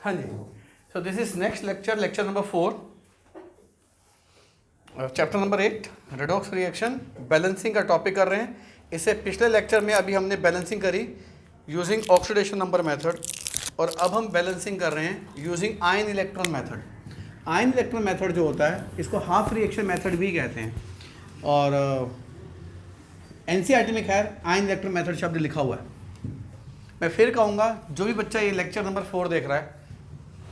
हाँ जी, so this is next lecture, lecture number 4, chapter number 8, redox reaction, balancing का topic कर रहे हैं। इससे पिछले लेक्चर में अभी हमने बैलेंसिंग करी यूजिंग ऑक्सीडेशन नंबर मेथड, और अब हम बैलेंसिंग कर रहे हैं using ion electron method. Ion electron method जो होता है इसको हाफ रिएक्शन मेथड भी कहते हैं, और एनसीईआरटी में खैर आयन इलेक्ट्रॉन मेथड शब्द लिखा हुआ है। मैं फिर कहूँगा, जो भी बच्चा ये लेक्चर नंबर 4 देख रहा है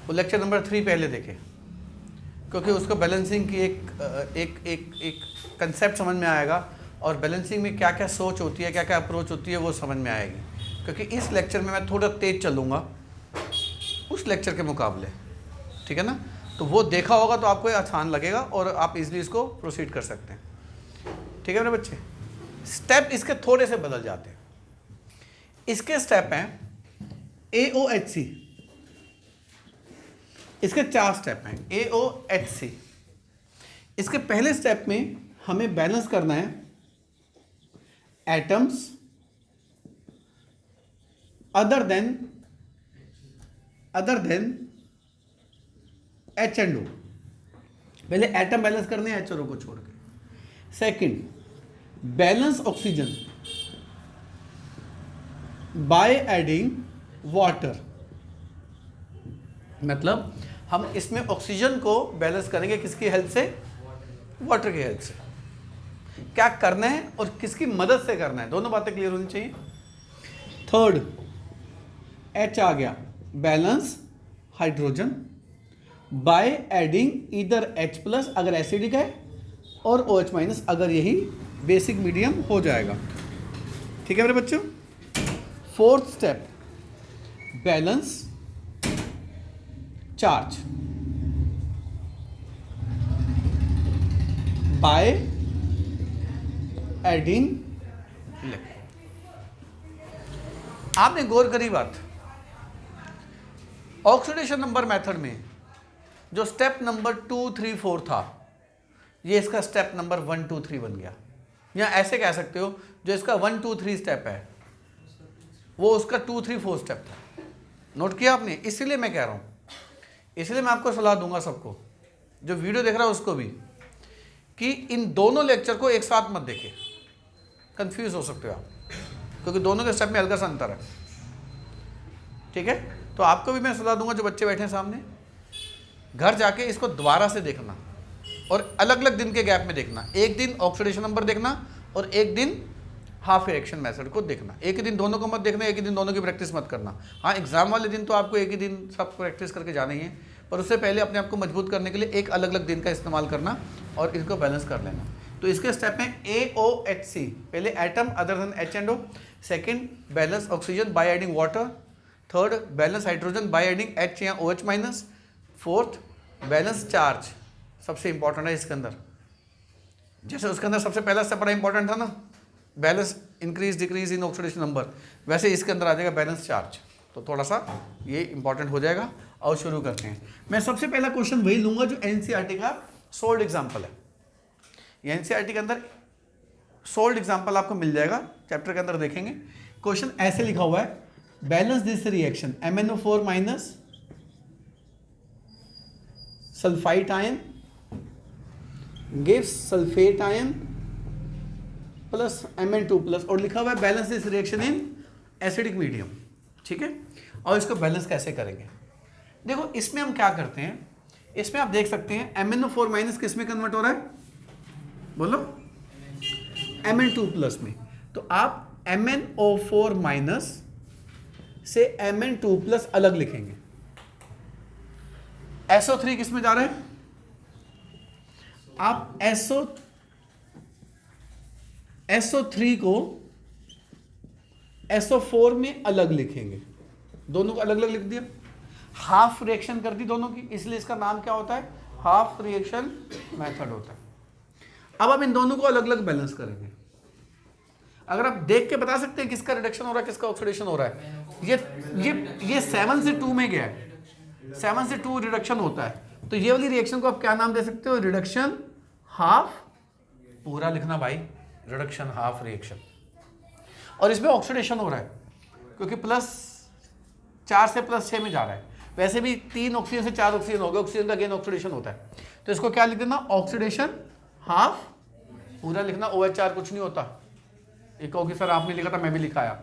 वो लेक्चर नंबर 3 पहले देखे, क्योंकि उसको बैलेंसिंग की एक कंसेप्ट समझ में आएगा, और बैलेंसिंग में क्या क्या सोच होती है, क्या क्या अप्रोच होती है वो समझ में आएगी। क्योंकि इस लेक्चर में मैं थोड़ा तेज चलूँगा उस लेक्चर के मुकाबले, ठीक है ना। तो वो देखा होगा तो आपको आसान लगेगा और आप इजीली इसको प्रोसीड कर सकते हैं, ठीक है मेरे बच्चे। स्टेप इसके थोड़े से बदल जाते हैं। इसके स्टेप हैं AOHC, इसके 4 स्टेप हैं AOHC। इसके पहले स्टेप में हमें बैलेंस करना है atoms other than H and O। पहले एटम बैलेंस करने हैं H और O को छोड़ के। Second, balance oxygen by adding water, मतलब हम इसमें ऑक्सीजन को बैलेंस करेंगे किसकी हेल्प से? वाटर की हेल्प से। क्या करना है और किसकी मदद से करना है, दोनों बातें क्लियर होनी चाहिए। थर्ड, H आ गया, balance hydrogen by adding either H+ अगर एसिडिक है और OH- अगर यही बेसिक मीडियम हो जाएगा, ठीक है मेरे बच्चों। Fourth step, balance charge by adding electron. आपने गौर करी बात, ऑक्सीडेशन नंबर मेथड में जो स्टेप नंबर 2, 3, 4 था, ये इसका स्टेप नंबर 1, 2, 3 बन गया। या ऐसे कह सकते हो, जो इसका 1, 2, 3 स्टेप है वो उसका 2, 3, 4 स्टेप था। नोट किया आपने? इसीलिए मैं कह रहा हूँ, इसलिए मैं आपको सलाह दूंगा, सबको जो वीडियो देख रहा है उसको भी, कि इन दोनों लेक्चर को एक साथ मत देखें, कंफ्यूज हो सकते हो आप, क्योंकि दोनों के स्टेप में हल्का सा अंतर है, ठीक है। तो आपको भी मैं सलाह दूंगा, जो बच्चे बैठे हैं सामने, घर जाके इसको दोबारा से देखना और अलग अलग दिन के गैप में देखना। एक दिन ऑक्सीडेशन नंबर देखना और एक दिन हाफ रिएक्शन मेथड को देखना। एक ही दिन दोनों को मत देखना, एक ही दिन दोनों की प्रैक्टिस मत करना। हाँ, एग्जाम वाले दिन तो आपको एक ही दिन सब प्रैक्टिस करके जाना ही है, पर उससे पहले अपने आप को मजबूत करने के लिए एक अलग अलग दिन का इस्तेमाल करना और इसको बैलेंस कर लेना। तो इसके स्टेप में AOHC, पहले atom other than H and O। Second, balance oxygen by adding water. Third, balance hydrogen by adding H या OH-। फोर्थ, बैलेंस चार्ज, सबसे इंपॉर्टेंट है इसके अंदर। जैसे उसके अंदर सबसे पहला स्टेप बड़ा इंपॉर्टेंट था ना, balance increase decrease in oxidation number, वैसे इसके अंदर आ जाएगा बैलेंस चार्ज। तो थोड़ा सा ये इंपॉर्टेंट हो जाएगा। और शुरू करते हैं। मैं सबसे पहला क्वेश्चन वही लूंगा जो एनसीईआरटी का सोल्ड एग्जाम्पल है। एनसीईआरटी के अंदर सोल्ड एग्जाम्पल आपको मिल जाएगा, चैप्टर के अंदर देखेंगे। क्वेश्चन ऐसे लिखा हुआ है, balance this reaction MnO4- sulphite ion gives sulphate ion plus Mn2+, और लिखा हुआ है balance this reaction in acidic medium, ठीक है। और इसको बैलेंस कैसे करेंगे, देखो इसमें हम क्या करते हैं। इसमें आप देख सकते हैं MnO4- किस में कन्वर्ट हो रहा है, बोलो? Mn2+ में। तो आप MnO4- से Mn2+ अलग लिखेंगे। SO3 किस में जा रहा है, आप SO3 को SO4 में अलग लिखेंगे। दोनों को अलग अलग लिख दिया, हाफ रिएक्शन कर दी दोनों की, इसलिए इसका नाम क्या होता है, हाफ रिएक्शन मेथड होता है। अब हम इन दोनों को अलग अलग बैलेंस करेंगे। अगर आप देख के बता सकते हैं किसका रिडक्शन हो रहा है, किसका ऑक्सीडेशन हो रहा है। ये 7 से 2 में गया है, 7 से 2 रिडक्शन होता है, तो ये वाली रिएक्शन को आप क्या नाम दे सकते हो, रिडक्शन हाफ। पूरा लिखना भाई, रिडक्शन हाफ रिएक्शन। और इसमें ऑक्सीडेशन हो रहा है क्योंकि +4 से +6 में जा रहा है, वैसे भी 3 ऑक्सीजन से 4 ऑक्सीजन हो गए, ऑक्सीजन का अगेन ऑक्सीडेशन होता है, तो इसको क्या लिख देना, ऑक्सीडेशन हाफ, पूरा लिखना, OH कुछ नहीं होता। एक कहोगे सर आपने लिखा था, मैं भी लिखाया,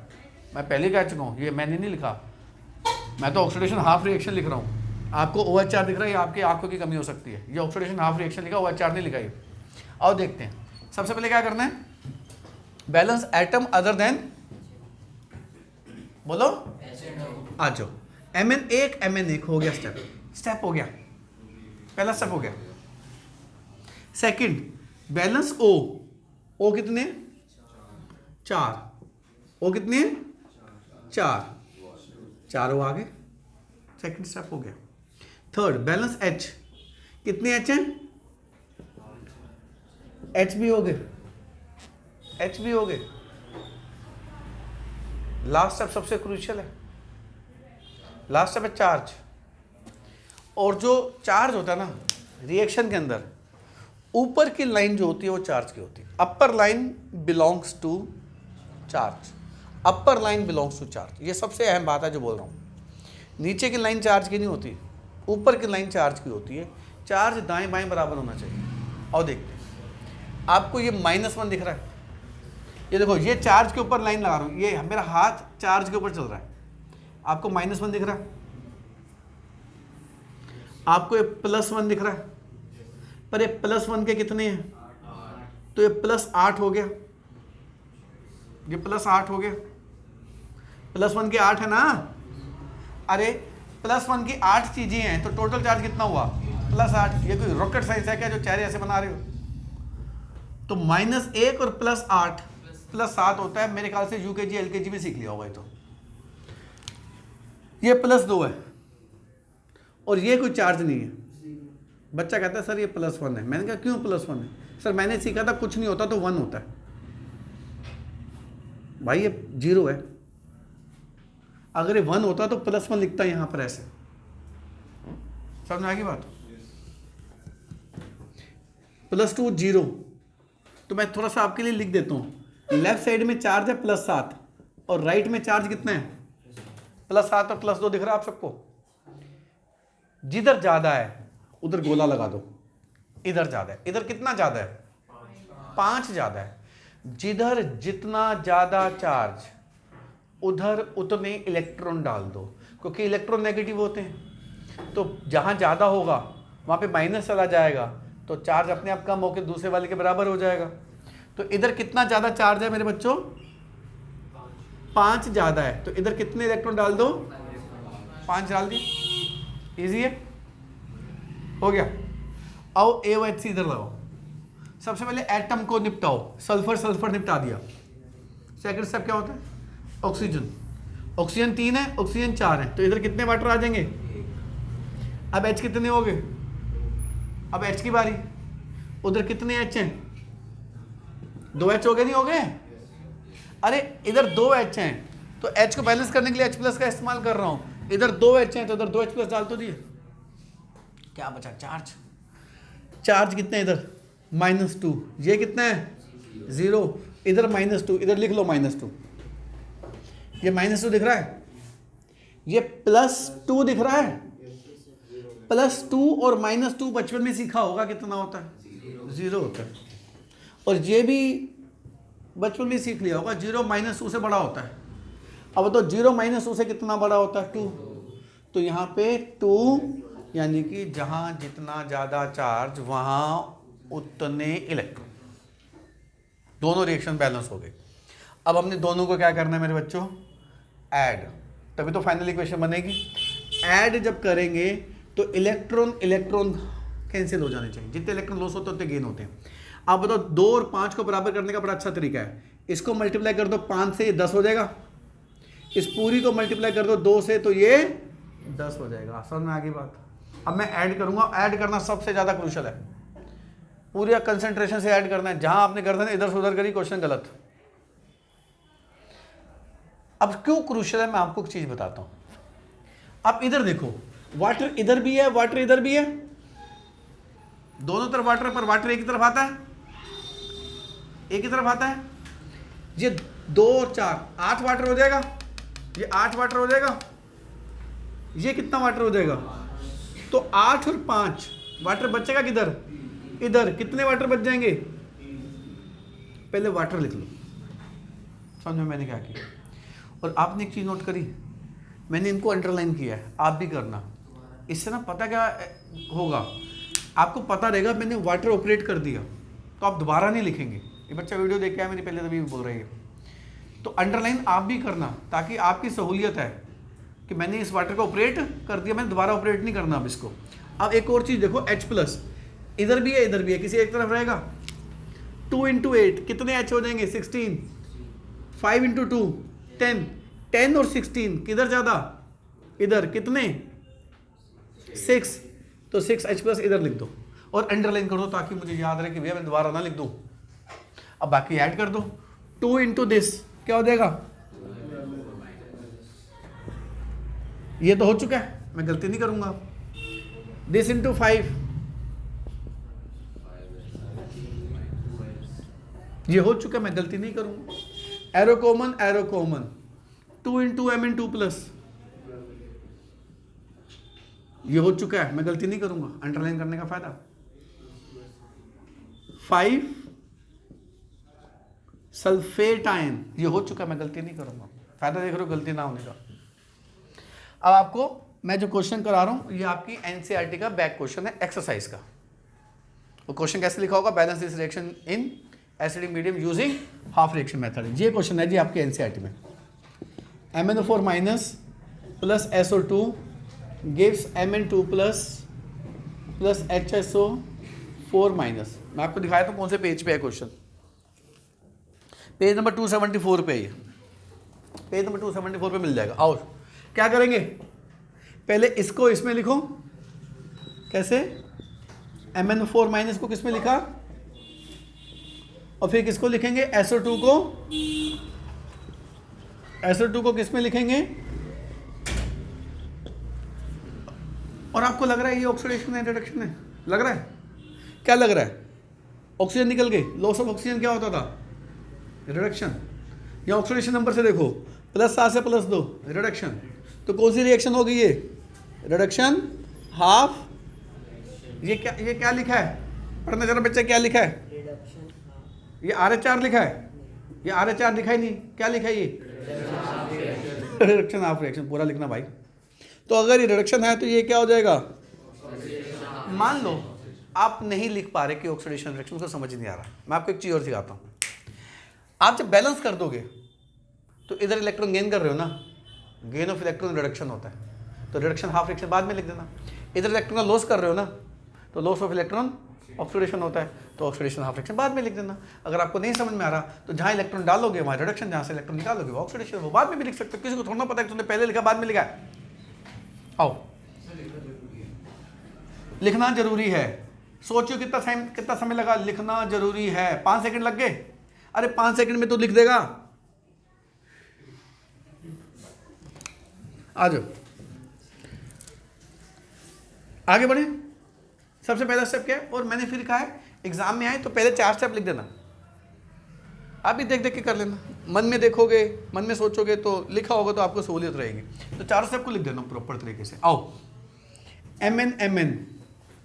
मैं पहले कह चुका हूँ, ये मैंने नहीं लिखा, मैं तो ऑक्सीडेशन हाफ रिएक्शन लिख रहा हूँ। आपको OH दिख रहा है, ये आपकी आंखों की कमी हो सकती है, ये ऑक्सीडेशन हाफ रिएक्शन लिखा, OH नहीं लिखा ये। और देखते हैं, सबसे पहले क्या करना है, बैलेंस एटम अदर देन, बोलो आ जाओ, Mn1 हो गया, स्टेप हो गया, पहला स्टेप हो गया। सेकंड बैलेंस O कितने, 4, O कितने, 4 O आ गए, सेकंड स्टेप हो गया। थर्ड बैलेंस H, कितने H हैं, H भी हो गए। लास्ट स्टेप सबसे क्रूशियल है, लास्ट स्टेप है चार्ज। और जो चार्ज होता है ना रिएक्शन के अंदर, ऊपर की लाइन जो होती है वो चार्ज की होती है, upper line belongs to charge, upper line belongs to charge, ये सबसे अहम बात है जो बोल रहा हूँ। नीचे की लाइन चार्ज की नहीं होती, ऊपर की लाइन चार्ज की होती है, चार्ज दाएं बाएं बराबर होना चाहिए। और देखते हैं, आपको ये -1 दिख रहा है, ये देखो, ये चार्ज के ऊपर लाइन लगा रहा हूँ, ये मेरा हाथ चार्ज के ऊपर चल रहा है, आपको -1 दिख रहा है, आपको ये +1 दिख रहा है, पर ये +1 के कितने हैं, तो ये +8 हो गया, ये +8 हो गया, +1 के 8 है ना, अरे +1 की 8 चीजें हैं, तो टोटल चार्ज कितना हुआ, +8। ये कोई रॉकेट साइंस है क्या जो चेहरे ऐसे बना रहे हो, तो -1 और +8 +7 होता है, मेरे ख्याल से UKG LKG में सीख लिया होगा ये, तो ये +2 है और ये कोई चार्ज नहीं है। बच्चा कहता है सर ये +1 है, मैंने कहा क्यों +1 है, सर मैंने सीखा था कुछ नहीं होता तो 1 होता है, भाई ये 0 है, अगर ये 1 होता तो +1 लिखता है यहाँ पर ऐसे, समझ में आ गई बात। +2 0, तो मैं थोड़ा सा आपके लिए लिख देता हूँ, लेफ्ट साइड में चार्ज है +7 और राइट में चार्ज कितना है, +7 और +2 दिख रहा है आप सबको। जिधर ज्यादा है उधर गोला लगा दो, इधर ज्यादा है, इधर कितना ज्यादा है, 5 ज्यादा है। जिधर जितना ज्यादा चार्ज उधर उतने इलेक्ट्रॉन डाल दो, क्योंकि इलेक्ट्रॉन नेगेटिव होते हैं, तो जहां ज्यादा होगा वहां पे माइनस चला जाएगा, तो चार्ज अपने आप कम होकर दूसरे वाले के बराबर हो जाएगा। तो इधर कितना ज्यादा चार्ज है मेरे बच्चों, 5 ज्यादा है, तो इधर कितने इलेक्ट्रॉन डाल दो, 5 डाल दी, इजी है, हो गया। आओ AOH इधर लगाओ, सबसे पहले एटम को निपटाओ, सल्फर निपटा दिया। सेकंड स्टेप क्या होता है, ऑक्सीजन 3 है, ऑक्सीजन 4 है, तो इधर कितने वाटर आ जाएंगे, अब H कितने हो गए, अब H की बारी, उधर कितने H हैं, 2 H हो गए, नहीं हो गए, अरे इधर 2 H हैं, तो H को बैलेंस करने के लिए H+ का इस्तेमाल कर रहा हूं, इधर 2 H हैं तो इधर 2 H+ डाल तो दिए, क्या बचा, चार्ज कितने, इधर -2, ये कितना है 0, इधर -2, इधर लिख लो -2, ये -2 दिख रहा है, ये +2 दिख रहा है, +2 और -2 बचपन में सीखा होगा कितना होता है, 0 होता है, और ये भी बचपन में सीख लिया होगा, 0 -2 से बड़ा होता है। अब तो 0 -2 से कितना बड़ा होता है, 2, तो यहाँ पे 2, यानी कि जहाँ जितना ज़्यादा चार्ज वहाँ उतने इलेक्ट्रॉन, दोनों रिएक्शन बैलेंस हो गए। अब हमने दोनों को क्या करना है मेरे बच्चों, ऐड, तभी तो फाइनल इक्वेशन बनेगी। ऐड जब करेंगे तो इलेक्ट्रॉन कैंसिल हो जाने चाहिए, जितने इलेक्ट्रॉन लॉस होते हैं उतने गेन होते हैं। आप बताओ 2 और 5 को बराबर करने का बड़ा अच्छा तरीका है, इसको मल्टीप्लाई कर दो 5 से, ये 10 हो जाएगा, इस पूरी को मल्टीप्लाई कर दो 2 से, तो ये 10 हो जाएगा। समझ में आ गई बात। अब मैं ऐड करूंगा, ऐड करना सबसे ज्यादा क्रूशियल है, पूरे कंसंट्रेशन से ऐड करना है, जहां आपने गर्दन इधर से उधर करी क्वेश्चन गलत। अब क्यों क्रूशियल है मैं आपको एक चीज बताता हूं। आप इधर देखो, वाटर इधर भी है, वाटर इधर भी है, दोनों तरफ वाटर है, पर वाटर एक ही तरफ आता है, एक ही तरफ आता है। ये 2 और 4 8 वाटर हो जाएगा, ये 8 वाटर हो जाएगा, ये कितना वाटर हो जाएगा? तो 8 और 5 वाटर बचेगा किधर? इधर। कितने वाटर बच जाएंगे? पहले वाटर लिख लो। समझ में मैंने क्या किया? और आपने एक चीज़ नोट करी, मैंने इनको अंडरलाइन किया है, आप भी करना। इससे ना पता क्या होगा, आपको पता रहेगा मैंने वाटर ऑपरेट कर दिया, तो आप दोबारा नहीं लिखेंगे। ये बच्चा वीडियो देख के आया मेरी, पहले तभी बोल रही है। तो अंडरलाइन आप भी करना, ताकि आपकी सहूलियत है कि मैंने इस वाटर को ऑपरेट कर दिया, मैंने दोबारा ऑपरेट नहीं करना अब इसको। अब एक और चीज़ देखो, H+, इधर भी है इधर भी है, किसी एक तरफ रहेगा। 2 × 8 कितने H हो जाएंगे? 16। 5 × 2 10। 10 और 16 किधर ज़्यादा? इधर। कितने? 6। तो 6H+ इधर लिख दो और अंडरलाइन कर दो, ताकि मुझे याद रहे कि भैया मैं दोबारा ना लिख दूँ। अब बाकी ऐड कर दो। 2 × दिस क्या हो जाएगा? ये तो हो चुका है, मैं गलती नहीं करूंगा। दिस × 5 ये हो चुका है, मैं गलती नहीं करूंगा। Arrow common, arrow common. 2 × m/2+, ये हो चुका है, मैं गलती नहीं करूंगा, अंडरलाइन करने का फायदा। 5 सल्फेट आयन, ये हो चुका है, मैं गलती नहीं करूंगा, फायदा देख रहे हो गलती ना होने का। अब आपको मैं जो क्वेश्चन करा रहा हूं, ये आपकी एनसीईआरटी का बैक क्वेश्चन है एक्सरसाइज का। वो क्वेश्चन कैसे लिखा होगा? Balance this reaction in acidic medium using half reaction method. ये क्वेश्चन है जी आपके एनसीईआरटी में। MnO4- plus SO2 gives Mn2 plus HSO4-। मैं आपको दिखाया था कौन से पेज पे है क्वेश्चन। पेज नंबर 274 पे, ये पेज नंबर 274 पे मिल जाएगा। आओ क्या करेंगे, पहले इसको इसमें लिखो। कैसे? MnO4- को किसमें लिखा, और फिर किसको लिखेंगे? SO2 को किसमें लिखेंगे? और आपको लग रहा है ये ऑक्सीडेशन है, रिडक्शन है? लग रहा है? क्या लग रहा है? ऑक्सीजन निकल गई, लॉस ऑफ ऑक्सीजन क्या होता था? रिडक्शन। या ऑक्सीडेशन नंबर से देखो, +7 से +2 रिडक्शन। तो कौन सी रिएक्शन होगी ये? Reduction half. ये क्या लिखा है? पढ़ना जरा बच्चा, क्या लिखा है? ये RH लिखा है, ये RH लिखा ही नहीं, क्या लिखा है ये? Reduction half reaction. पूरा लिखना भाई। तो अगर ये रिडक्शन है तो ये क्या हो जाएगा? मान लो आप नहीं लिख पा रहे कि ऑक्सीडेशन रिएक्शन, को समझ नहीं आ रहा, मैं आपको एक चीज और सिखाता हूँ। आप जब बैलेंस कर दोगे तो इधर इलेक्ट्रॉन गेन कर रहे हो ना, गेन ऑफ इलेक्ट्रॉन रिडक्शन होता है, तो रिडक्शन हाफ रिएक्शन बाद में लिख देना। इधर इलेक्ट्रॉन का लॉस कर रहे हो ना, तो लॉस ऑफ इलेक्ट्रॉन ऑक्सीडेशन होता है, तो ऑक्सीडेशन हाफ रिएक्शन बाद में लिख देना। अगर आपको नहीं समझ में आ रहा तो जहाँ इलेक्ट्रॉन डालोगे वहाँ रिडक्शन, जहाँ से इलेक्ट्रॉन निकालोगे वो ऑक्सीडेशन, वो बाद में भी लिख सकते हो। किसी को थोड़ा पता है कि तुमने पहले लिखा बाद में लिखा है। आओ, लिखना जरूरी है। सोचो कितना समय लगा, लिखना जरूरी है। 5 सेकंड लग गए? अरे 5 सेकंड में तो लिख देगा। आ जाओ आगे बढ़े। सबसे पहला स्टेप क्या है, और मैंने फिर कहा है एग्जाम में आए तो पहले 4 स्टेप लिख देना। आप भी देख देख के कर लेना, मन में देखोगे, मन में सोचोगे तो लिखा होगा तो आपको सहूलियत रहेगी। तो 4 स्टेप को लिख देना प्रॉपर तरीके से। आओ, Mn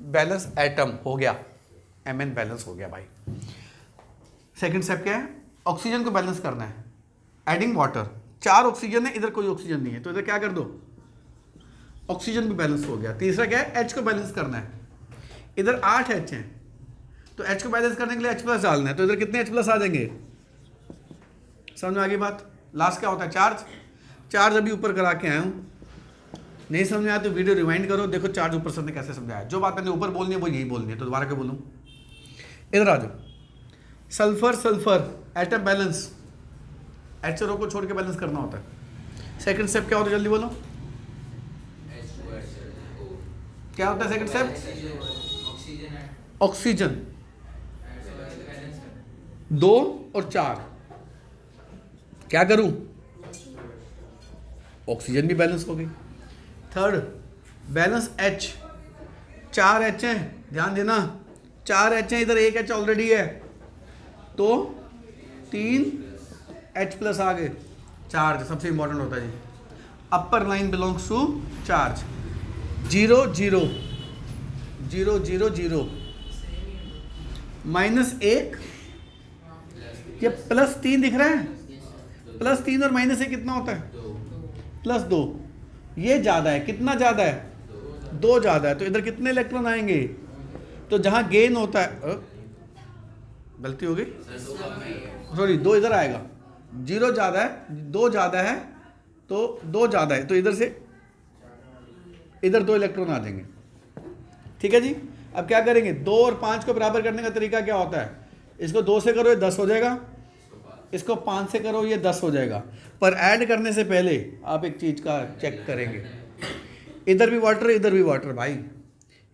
बैलेंस एटम हो गया, Mn बैलेंस हो गया भाई। सेकंड स्टेप क्या है? ऑक्सीजन को बैलेंस करना है, एडिंग वाटर। 4 ऑक्सीजन है, इधर कोई ऑक्सीजन नहीं है, तो इधर क्या कर दो, ऑक्सीजन भी बैलेंस हो गया। तीसरा क्या है? H को बैलेंस करना है। इधर 8 H हैं, तो H को बैलेंस करने के लिए H+ डालना है, तो इधर कितने H+ आ जाएंगे? समझ में आ गई बात? लास्ट क्या होता है? चार्ज अभी ऊपर करा के आया हूँ, नहीं समझ में आया तो वीडियो रिवाइंड करो, देखो चार्ज ऊपर सर ने कैसे समझाया। जो बात मैंने ऊपर बोलनी है वो यही बोलनी है, तो दोबारा क्यों बोलूँ? इधर आ जाओ। सल्फर एटम बैलेंस, H को छोड़ के बैलेंस करना होता है। सेकंड स्टेप क्या होता है, जल्दी बोलो क्या होता है सेकंड स्टेप? ऑक्सीजन 2 और 4 क्या करूं? ऑक्सीजन भी बैलेंस हो गई। थर्ड बैलेंस H, 4 H हैं, ध्यान देना 4 H हैं, इधर 1 H ऑलरेडी है, तो 3 H+ आ गए। चार्ज सबसे इंपॉर्टेंट होता है जी। Upper line belongs to charge 0 0 0 0 0 -1 ये +3 दिख रहा है, +3 और -1 कितना होता है +2। ये ज़्यादा है, कितना ज़्यादा है 2 ज़्यादा है, तो इधर कितने इलेक्ट्रॉन आएंगे, तो जहाँ गेन होता है गलती हो गई सॉरी 2 इधर आएगा, 0 ज़्यादा है 2 ज़्यादा है, तो 2 ज़्यादा है, तो इधर से इधर 2 इलेक्ट्रॉन आ जाएंगे। ठीक है जी। अब क्या करेंगे, 2 और 5 को बराबर करने का तरीका क्या होता है, इसको 2 से करो ये 10 हो जाएगा, इसको 5 से करो ये 10 हो जाएगा। पर ऐड करने से पहले आप एक चीज़ का चेक करेंगे, इधर भी वाटर इधर भी वाटर, भाई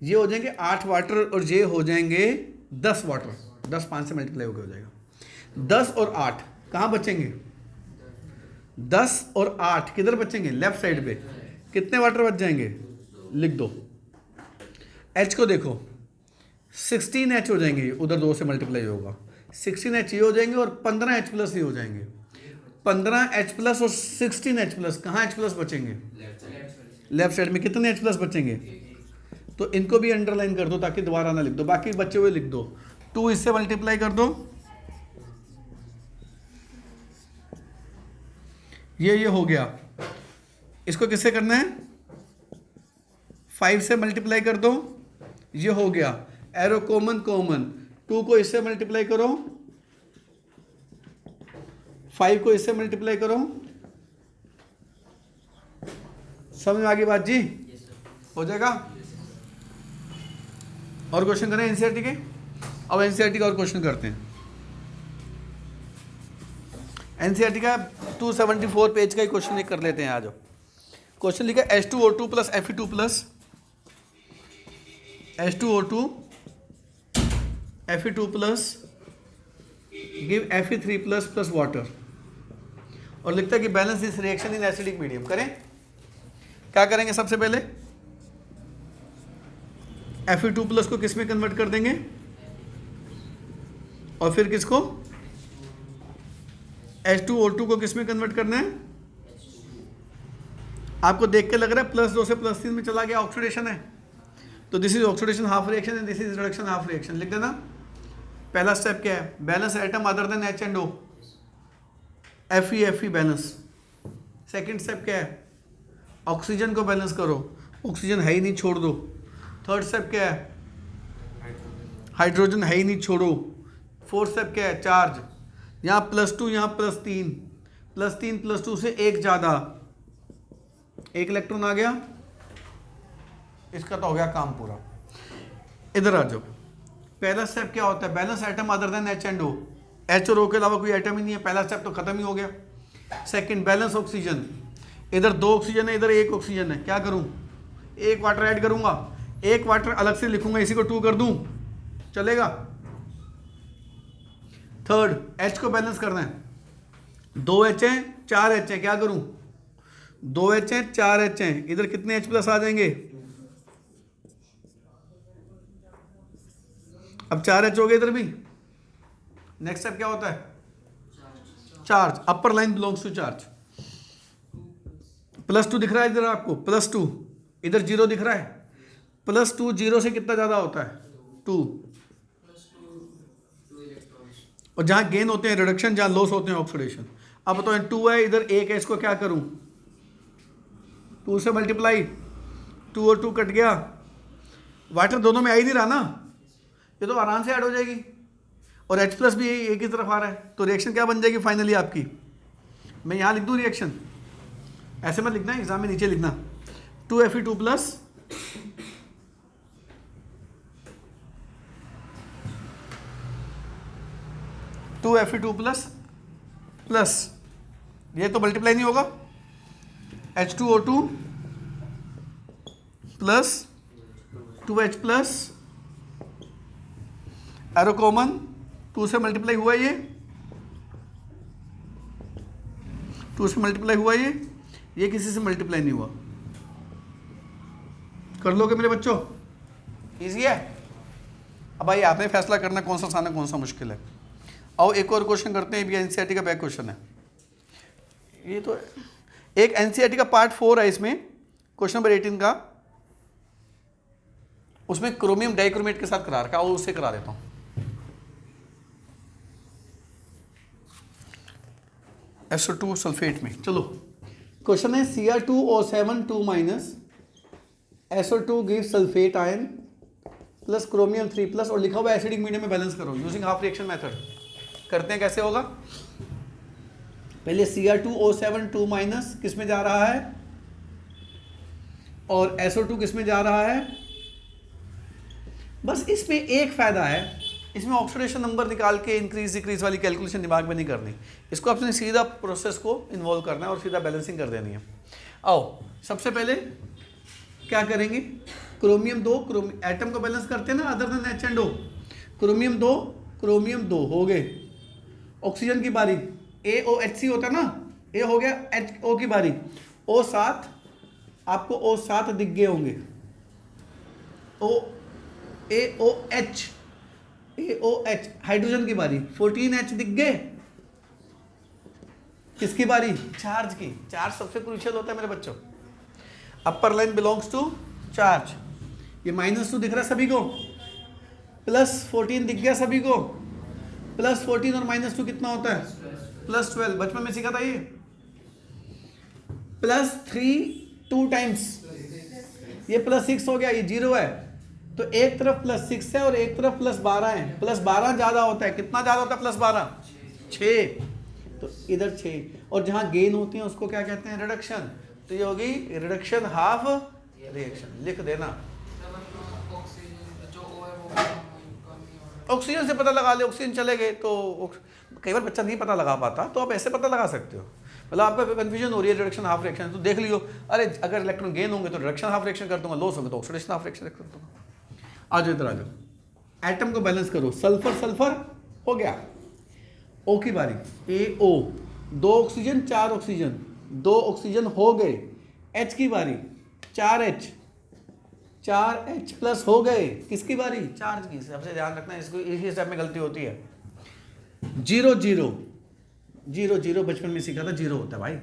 ये हो जाएंगे 8 वाटर और ये हो जाएंगे 10 वाटर, 10 5 से मल्टीप्लाई होकर हो जाएगा। 10 और 8 कहाँ बचेंगे, 10 और 8 किधर बचेंगे, लेफ्ट साइड पे। कितने वाटर बच जाएंगे, लिख दो। H को देखो 16H हो जाएंगे, उधर 2 से मल्टीप्लाई होगा, 16H ये हो जाएंगे और 15H प्लस ये हो जाएंगे। 15H प्लस और 16H प्लस, कहाँ H प्लस बचेंगे, लेफ्ट साइड में। कितने H प्लस बचेंगे, तो इनको भी अंडरलाइन कर दो ताकि दोबारा ना लिख दो, बाकी बचे हुए लिख दो। 2 इससे मल्टीप्लाई कर दो, ये हो गया। इसको किससे करना है, 5 से मल्टीप्लाई कर दो, ये हो गया। एरो कॉमन कॉमन, 2 को इससे मल्टीप्लाई करो, 5 को इससे मल्टीप्लाई करो। समझ में आ गई बात जी, हो जाएगा। और क्वेश्चन करें एनसीईआरटी के। अब एनसीईआरटी का और क्वेश्चन करते हैं। एनसीईआरटी का 274 पेज का ही क्वेश्चन एक कर लेते हैं। आ जाओ, क्वेश्चन लिखा H2O2 plus Fe2 plus H2O2 Fe2 plus give Fe3 plus plus water, और लिखता है कि balance this reaction in acidic medium. करें, क्या करेंगे, सबसे पहले Fe2 प्लस को किस में कन्वर्ट कर देंगे, और फिर किसको, H2O2 को किस में कन्वर्ट करना है। आपको देख के लग रहा है +2 से +3 में चला गया, ऑक्सीडेशन है, तो this is oxidation half reaction and this is reduction half reaction. लिख देना। पहला स्टेप क्या है, balance atom other than H and O, Fe balance. Second step क्या है, ऑक्सीजन को बैलेंस करो, ऑक्सीजन है ही नहीं छोड़ दो। थर्ड स्टेप क्या है, हाइड्रोजन है ही नहीं छोड़ो। फोर्थ स्टेप क्या है, चार्ज, यहाँ +2 यहाँ +3, +3 +2 से 1 ज़्यादा, 1 इलेक्ट्रॉन आ गया, इसका तो हो गया काम पूरा। इधर आ जाओ। पहला स्टेप क्या होता है, balance atom other than H and O, H और O के अलावा कोई एटम ही नहीं है, पहला स्टेप तो खत्म ही हो गया। सेकंड, बैलेंस ऑक्सीजन, इधर 2 ऑक्सीजन है इधर 1 ऑक्सीजन है, क्या करूं, 1 वाटर ऐड करूंगा, 1 वाटर अलग से लिखूंगा, इसी को 2 कर दूं, चलेगा। थर्ड, H को बैलेंस करना है, 2 H है 4 H है, क्या करूं, 2 H है 4 H है, इधर कितने H प्लस आ जाएंगे, अब 4 H हो गए इधर भी। नेक्स्ट स्टेप क्या होता है, charge, upper line belongs to charge. +2 दिख रहा है इधर आपको, +2, इधर 0 दिख रहा है, +2 0 से कितना ज़्यादा होता है, 2, और जहाँ गेन होते हैं रिडक्शन, जहाँ लॉस होते हैं ऑक्सीडेशन। अब बताओ 2 है इधर 1 है, इसको क्या करूँ, 2 से मल्टीप्लाई, 2 और 2 कट गया, वाटर दोनों में आ ही नहीं रहा ना, ये तो आराम से ऐड हो जाएगी, और H प्लस भी एक ही तरफ आ रहा है, तो रिएक्शन क्या बन जाएगी फाइनली आपकी। मैं यहाँ लिख दूँ रिएक्शन, ऐसे मत लिखना, एग्जाम में नीचे लिखना, 2Fe2 प्लस प्लस ये तो मल्टीप्लाई नहीं होगा, H2O2 plus 2H plus arrow common, 2 से मल्टीप्लाई हुआ ये, 2 से मल्टीप्लाई हुआ ये किसी से मल्टीप्लाई नहीं हुआ। कर लोगे मेरे बच्चों, इजी है। अब भाई आपने फैसला करना कौन सा आसान है कौन सा मुश्किल है। आओ एक और क्वेश्चन करते हैं, भी एनसीईआरटी का बैक क्वेश्चन है। ये तो एक एनसीईआरटी का पार्ट 4 है इसमें, क्वेश्चन नंबर 18 का, उसमें क्रोमियम डाइक्रोमेट के साथ करा रखा है, और उससे करा देता हूं। SO2 सल्फेट में। चलो क्वेश्चन है Cr2O7 2- SO2 give sulphate ion plus chromium 3+, और लिखा हुआ एसिडिक मीडियम में बैलेंस करो यूजिंग हाफ रिएक्शन मेथड। करते हैं, कैसे होगा? पहले Cr2O7 2- किस में जा रहा है, और SO2 किस में जा रहा है। बस इसमें एक फायदा है, इसमें ऑक्सीडेशन नंबर निकाल के इंक्रीज डिक्रीज वाली कैलकुलेशन दिमाग में नहीं करनी, इसको आपने सीधा प्रोसेस को इन्वॉल्व करना है और सीधा बैलेंसिंग कर देनी है। आओ सबसे पहले क्या करेंगे, क्रोमियम 2, एटम को बैलेंस करते हैं ना, अदर देन H&O। क्रोमियम 2 हो गए, ऑक्सीजन की बारी, AOHC होता है ना, A हो गया, HO की बारी, O7, आपको O7 दिख गए होंगे, AOH हाइड्रोजन की बारी, 14H दिख गए, किसकी बारी, चार्ज की। चार्ज सबसे क्रूशियल होता है मेरे बच्चों, upper line belongs to charge. ये -2 दिख रहा है सभी को, +14 दिख गया सभी को, +14 और -2 कितना होता है, +12, बचपन में सीखा था ये। +3 2 टाइम्स, ये +6 हो गया, ये 0 है, तो एक तरफ +6 है और एक तरफ +12 है, +12 ज्यादा होता है, कितना ज्यादा होता है +12, 6, तो इधर 6, और जहां गेन होती है उसको क्या कहते हैं, रिडक्शन, तो ये होगी रिडक्शन हाफ रिएक्शन, लिख देना। ऑक्सीजन से पता लगा ले, ऑक्सीजन चले गए तो कई बार बच्चा नहीं पता लगा पाता, तो आप ऐसे पता लगा सकते हो। मतलब आपका कंफ्यूजन हो रही है रिडक्शन हाफ रिएक्शन, तो देख लियो, अरे अगर इलेक्ट्रॉन गेन होंगे तो रिडक्शन हाफ रिएक्शन कर दूंगा, लॉस होंगे तो ऑक्सीडेशन हाफ रिएक्शन कर दूंगा। आ जाओ इधर, आ जाओ, एटम को बैलेंस करो, सल्फर सल्फर हो गया, ओ की बारी, AO 2 ऑक्सीजन 4 ऑक्सीजन, 2 ऑक्सीजन हो गए, H की बारी, 4H प्लस हो गए, किसकी बारी, चार्ज की। सबसे ध्यान रखना, इसको इसी स्टेप में गलती होती है। 0 0 0 0 बचपन में सीखा था, 0 होता है भाई।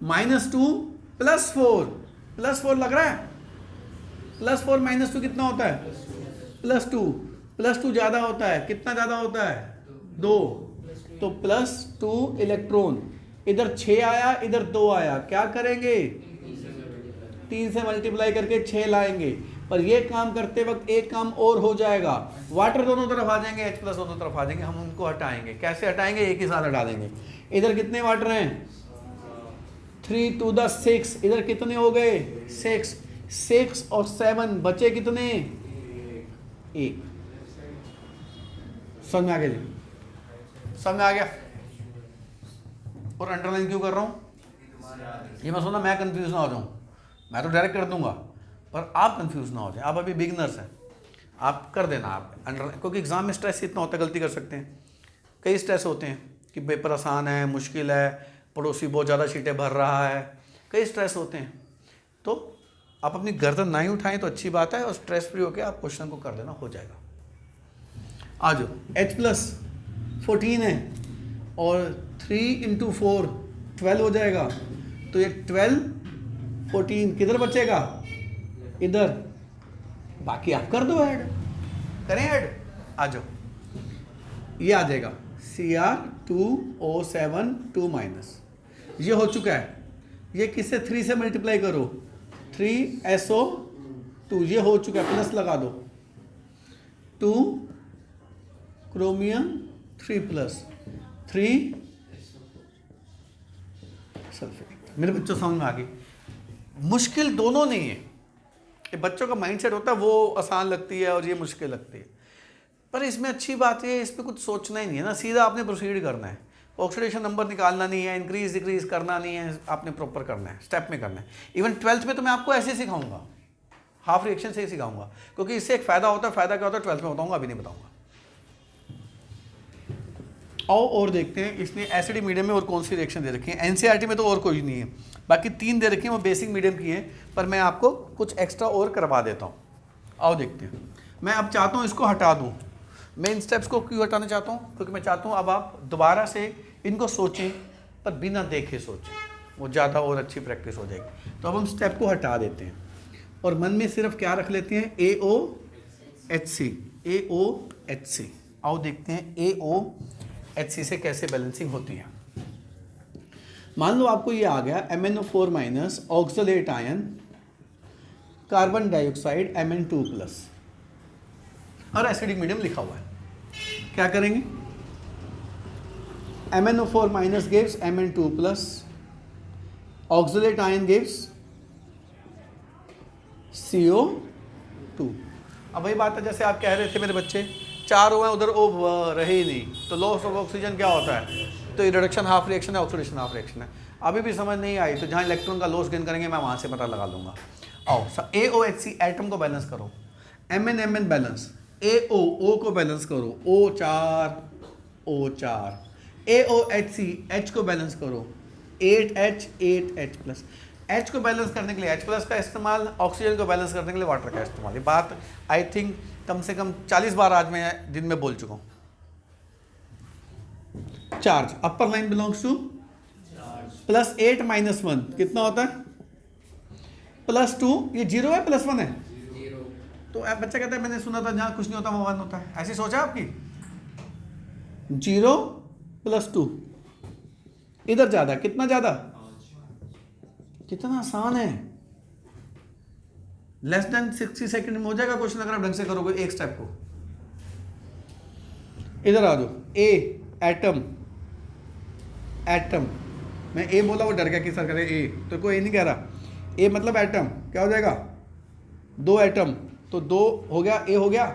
-2 +4 लग रहा है, +4 -2 कितना होता है, +2 ज्यादा होता है, कितना ज्यादा होता है, 2, तो +2 इलेक्ट्रॉन, इधर 6 आया, इधर 2 आया, क्या करेंगे, 3 से मल्टीप्लाई करके 6 लाएंगे। पर ये काम करते वक्त एक काम और हो जाएगा, वाटर दोनों तरफ आ जाएंगे, H+ दोनों तरफ आ जाएंगे, हम उनको हटाएंगे। कैसे हटाएंगे, एक ही साथ हटा देंगे। इधर कितने वाटर हैं, 3 to the 6, इधर कितने हो गए, 6 और 7 बचे कितने, 1। समझ में आ गया जी, समझ में आ गया। और अंडरलाइन क्यों कर रहा हूं, ये मैं सुना मैं कंफ्यूज ना हो जाऊं, मैं तो डायरेक्ट कर दूंगा, पर आप कंफ्यूज ना हो जाए, आप अभी बिगिनर्स हैं, आप कर देना आप अंडरलाइन, क्योंकि एग्जाम में स्ट्रेस इतना होता है, गलती कर सकते हैं। कई स्ट्रेस होते हैं कि पेपर आसान है, मुश्किल है, पड़ोसी बहुत ज़्यादा सीटें भर रहा है, कई स्ट्रेस होते हैं, तो आप अपनी गर्दन ना ही उठाएं तो अच्छी बात है, और स्ट्रेस फ्री होकर आप क्वेश्चन को कर देना, हो जाएगा। आ जाओ, H+ 14 है, और 3 × 4 12 हो जाएगा, तो ये 12 14 किधर बचेगा, इधर, बाकी आप कर दो ऐड, करें ऐड, आ जाओ, ये आ जाएगा Cr2O7 2-, ये हो चुका है। ये किससे, 3 से मल्टीप्लाई करो, 3SO2, ये हो चुका है, प्लस लगा दो, 2 क्रोमियम 3+, 3 सल्फेट। मेरे बच्चों समझ में आ गई, मुश्किल दोनों नहीं है, ये बच्चों का माइंडसेट होता है, वो आसान लगती है और ये मुश्किल लगती है, पर इसमें अच्छी बात है, इसमें कुछ सोचना ही नहीं है ना, सीधा आपने प्रोसीड करना है, ऑक्सीडेशन नंबर निकालना नहीं है, इंक्रीज डिक्रीज करना नहीं है, आपने प्रॉपर करना है, स्टेप में करना है। इवन 12th में तो मैं आपको ऐसे सिखाऊंगा, हाफ रिएक्शन से ही सिखाऊंगा, क्योंकि इससे एक फायदा होता है, फायदा क्या होता है 12th में बताऊंगा, अभी नहीं बताऊंगा। आओ और देखते हैं, इसने एसिडिक मीडियम में और कौन सी रिएक्शन दे रखी है। एनसीईआरटी में तो और कोई नहीं है, बाकी 3 दे रखी हैं, वो बेसिक मीडियम की हैं, पर मैं आपको कुछ एक्स्ट्रा और करवा देता हूँ। आओ देखते हैं। मैं अब चाहता हूँ इसको हटा दूँ। मैं इन स्टेप्स को क्यों हटाना चाहता हूँ, क्योंकि मैं चाहता हूँ अब आप दोबारा से इनको सोचें, पर बिना देखे सोचें। वो ज़्यादा और अच्छी प्रैक्टिस हो जाएगी। तो अब हम स्टेप को हटा देते हैं और मन में सिर्फ क्या रख लेते हैं, AOHC, AOHC। आओ देखते हैं AOHC से कैसे बैलेंसिंग होती है। मान लो आपको ये आ गया MnO4 minus oxalate ion carbon dioxide Mn2 plus और एसिडिक मीडियम लिखा हुआ है। क्या करेंगे, MnO4 minus gives Mn2 plus, oxalate ion gives CO2। अब वही बात है जैसे आप कह रहे थे मेरे बच्चे, 4 O हैं उधर O रहे ही नहीं, तो लॉस ऑफ ऑक्सीजन क्या होता है, तो रिडक्शन हाफ रिएक्शन है, ऑक्सीडेशन हाफ रिएक्शन है। अभी भी समझ नहीं आई तो जहाँ इलेक्ट्रॉन का लॉस गेन करेंगे मैं वहाँ से पता लगा लूँगा। आओ AOHC एटम को बैलेंस करो, Mn बैलेंस, O को बैलेंस करो, O4, AOHC H को बैलेंस करो, 8H प्लस। H को बैलेंस करने के लिए H प्लस का इस्तेमाल, ऑक्सीजन को बैलेंस करने के लिए वाटर का इस्तेमाल। ये बात आई थिंक कम से कम 40 बार आज मैं दिन में बोल चुका हूँ। Charge upper line belongs to +8 - 1 कितना होता है, +2। ये 0 है +1 है, तो अब बच्चा कहता है मैंने सुना था जहाँ कुछ नहीं होता वहाँ 1 होता है, ऐसी सोचा आपकी। 0 + 2 इधर ज़्यादा, कितना ज़्यादा, कितना आसान है, लेस देन 60 सेकंड में हो जाएगा क्वेश्चन अगर आप ढंग से करोगे एक स्टेप को। इधर आ जाओ, A एटम, मैं A बोला वो डर गया कि सर करे A, तो कोई A नहीं कह रहा, A मतलब एटम, क्या हो जाएगा 2 एटम, तो 2 हो गया, A हो गया,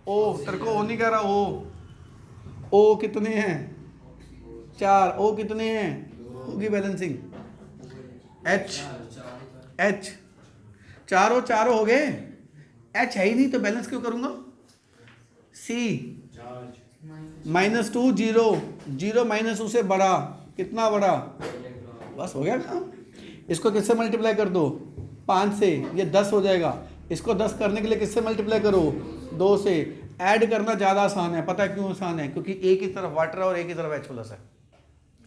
O तेरे को O नहीं कह रहा, O कितने हैं 4, O कितने हैं, होगी बैलेंसिंग, H 4 हो गए, H है ही नहीं तो बैलेंस क्यों करूंगा, C -2 0 -2 से बड़ा, कितना बड़ा, बस हो गया काम। इसको किससे मल्टीप्लाई कर दो, 5 से, ये 10 हो जाएगा। इसको 10 करने के लिए किससे मल्टीप्लाई करो, 2 से। ऐड करना ज़्यादा आसान है, पता है क्यों आसान है, क्योंकि A की तरफ वाटर है और A की तरफ H प्लस है,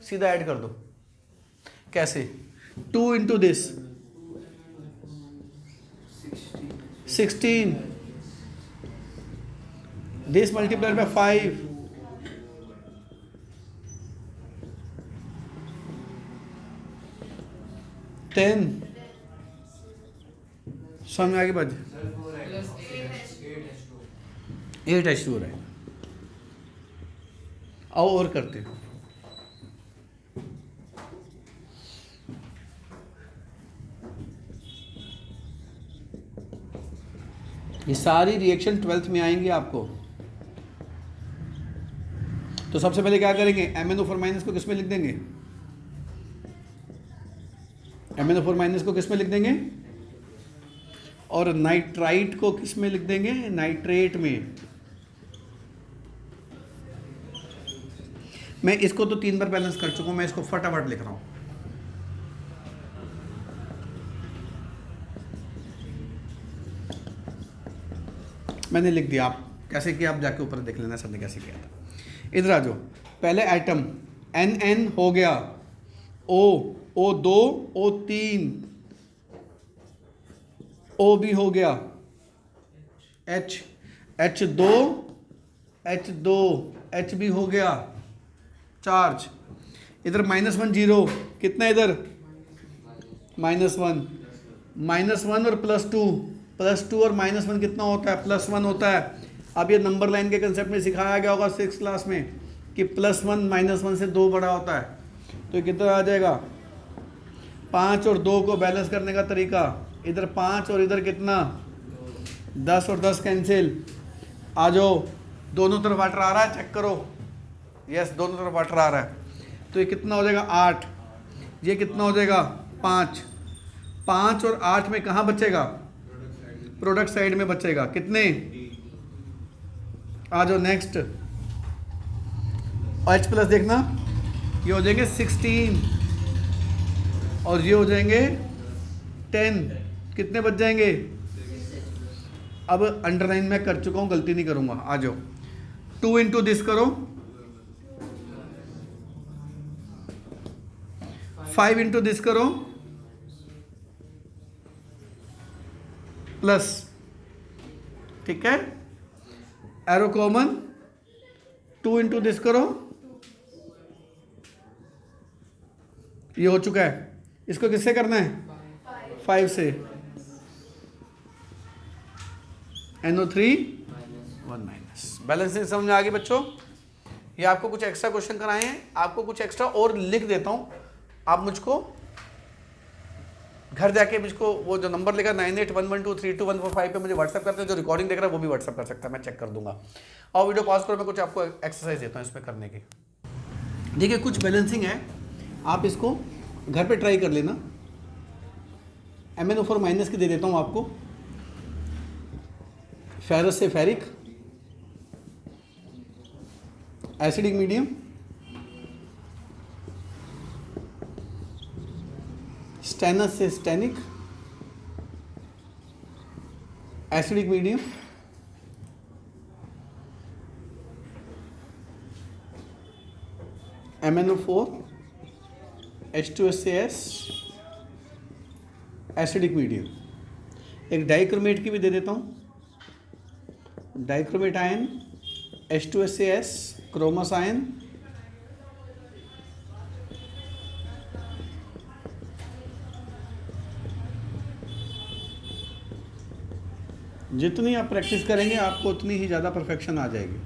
सीधा ऐड कर दो। कैसे, 2 × दिस 16, दिस मल्टीप्लाइड बाय 5, समझ में आगे बढ़, 8H2 रहेगा। आओ और करते हैं, ये सारी रिएक्शन 12th में आएंगे आपको। तो सबसे पहले क्या करेंगे, MnO4 माइनस को किस में लिख देंगे, MnO4 माइनस को किस में लिख देंगे, और नाइट्राइट को किस में लिख देंगे, नाइट्रेट में। मैं इसको तो 3 बार बैलेंस कर चुका हूं, मैं इसको फटाफट लिख रहा हूं। मैंने लिख दिया, आप कैसे किया आप जाके ऊपर देख लेना सर ने कैसे किया था। इधर आ जाओ, पहले एटम NN हो गया, O2 O3, O भी हो गया, H2 H भी हो गया, चार्ज। इधर -1 0, कितना इधर -1 और +2 और -1 कितना होता है, +1 होता है। अब ये नंबर लाइन के कंसेप्ट में सिखाया गया होगा 6th क्लास में कि +1 -1 से 2 बड़ा होता है, तो कितना आ जाएगा 5 और 2 को बैलेंस करने का तरीका, इधर 5 और इधर कितना 10 और 10 कैंसिल। आ जाओ, दोनों तरफ वाटर आ रहा है, चेक करो, यस दोनों तरफ वाटर आ रहा है, तो ये कितना हो जाएगा 8, ये कितना हो जाएगा 5 और 8 में कहाँ बचेगा, प्रोडक्ट साइड में बचेगा, कितने, आ जाओ नेक्स्ट, H प्लस देखना, ये हो जाएंगे 16 और ये हो जाएंगे 10, कितने बच जाएंगे। अब अंडरलाइन मैं कर चुका हूँ, गलती नहीं करूँगा। आ जाओ, 2 × दिस करो, 5 इंटू दिस करो प्लस, ठीक है, एरो कॉमन, 2 इंटू दिस करो, ये हो चुका है। इसको किससे करना है? 5 से, NO3 1 माइनस। बैलेंसिंग समझ में आ गई बच्चों? ये आपको कुछ एक्स्ट्रा क्वेश्चन कराए हैं, आपको कुछ एक्स्ट्रा और लिख देता हूं, आप मुझको घर जाके मुझको वो जो नंबर लिखा 9811232145 पे मुझे व्हाट्सएप करते हैं, जो रिकॉर्डिंग देख रहा है वो भी व्हाट्सएप कर सकता है, मैं चेक कर दूंगा। और वीडियो पॉज करो, मैं कुछ आपको एक्सरसाइज देता हूँ इसमें करने की। देखिए कुछ बैलेंसिंग है, आप इसको घर पे ट्राई कर लेना। MnO4 माइनस की दे देता हूँ आपको, फेरस से फेरिक, एसिडिक मीडियम, स्टेनस से stannic, acidic medium, MnO4, H2SAS, acidic medium. एक डाइक्रोमेट की भी दे देता हूँ, डाइक्रोमेट आयन, H2SAS, क्रोमस आयन, जितनी आप प्रैक्टिस करेंगे आपको उतनी ही ज़्यादा परफेक्शन आ जाएगी।